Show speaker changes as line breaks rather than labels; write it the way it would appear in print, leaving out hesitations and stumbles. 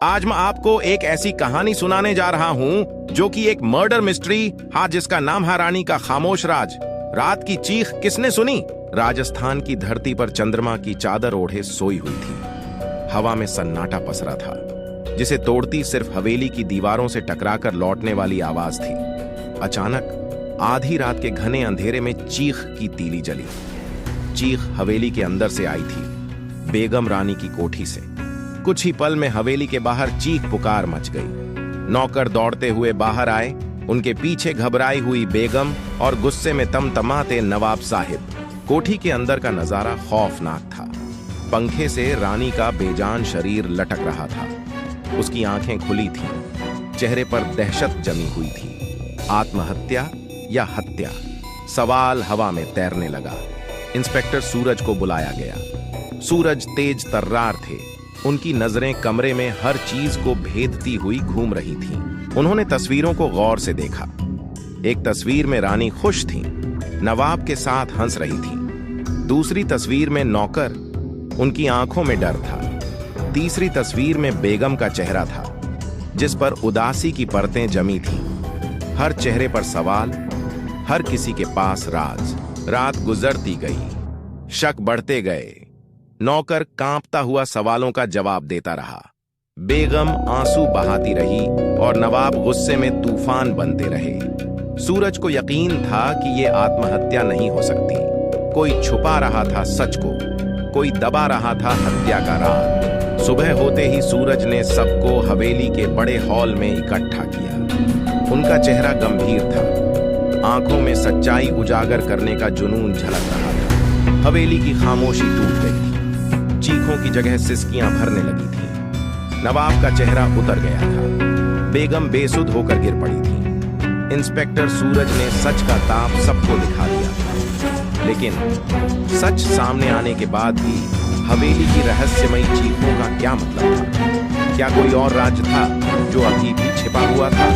आज मैं आपको एक ऐसी कहानी सुनाने जा रहा हूँ जो कि एक मर्डर मिस्ट्री, हाँ, जिसका नाम है रानी का खामोश राज। रात की चीख किसने सुनी? राजस्थान की धरती पर चंद्रमा की चादर ओढ़े सोई हुई थी। हवा में सन्नाटा पसरा था, जिसे तोड़ती सिर्फ हवेली की दीवारों से टकराकर लौटने वाली आवाज थी। अचानक आधी रात के घने अंधेरे में चीख की तीली जली। चीख हवेली के अंदर से आई थी, बेगम रानी की कोठी से। कुछ ही पल में हवेली के बाहर चीख पुकार मच गई। नौकर दौड़ते हुए बाहर आए, उनके पीछे घबराई हुई बेगम और गुस्से में तमतमाते नवाब साहिब। कोठी के अंदर का नजारा खौफनाक था। पंखे से रानी का बेजान शरीर लटक रहा था। उसकी आंखें खुली थीं, चेहरे पर दहशत जमी हुई थी। आत्महत्या या हत्या? सवाल हवा में तैरने लगा। इंस्पेक्टर सूरज को बुलाया गया। सूरज तेज तर्रार थे। उनकी नजरें कमरे में हर चीज को भेदती हुई घूम रही थीं। उन्होंने तस्वीरों को गौर से देखा। एक तस्वीर में रानी खुश थीं, नवाब के साथ हंस रही थीं। दूसरी तस्वीर में नौकर, उनकी आंखों में डर था। तीसरी तस्वीर में बेगम का चेहरा था, जिस पर उदासी की परतें जमी थीं। हर चेहरे पर सवाल, हर किसी के पास राज। रात गुजरती गई, शक बढ़ते गए। नौकर कांपता हुआ सवालों का जवाब देता रहा। बेगम आंसू बहाती रही और नवाब गुस्से में तूफान बनते रहे। सूरज को यकीन था कि ये आत्महत्या नहीं हो सकती। कोई छुपा रहा था सच को, कोई दबा रहा था हत्या का राज। सुबह होते ही सूरज ने सबको हवेली के बड़े हॉल में इकट्ठा किया। उनका चेहरा गंभीर था, आंखों में सच्चाई उजागर करने का जुनून झलक रहा था। हवेली की खामोशी टूट गई थी, चीखों की जगह सिसकियां भरने लगी थीं। नवाब का चेहरा उतर गया था, बेगम बेसुध होकर गिर पड़ी थी। इंस्पेक्टर सूरज ने सच का ताप सबको दिखा दिया था, लेकिन सच सामने आने के बाद भी हवेली की रहस्यमयी चीखों का क्या मतलब था? क्या कोई और राज था जो अभी भी छिपा हुआ था?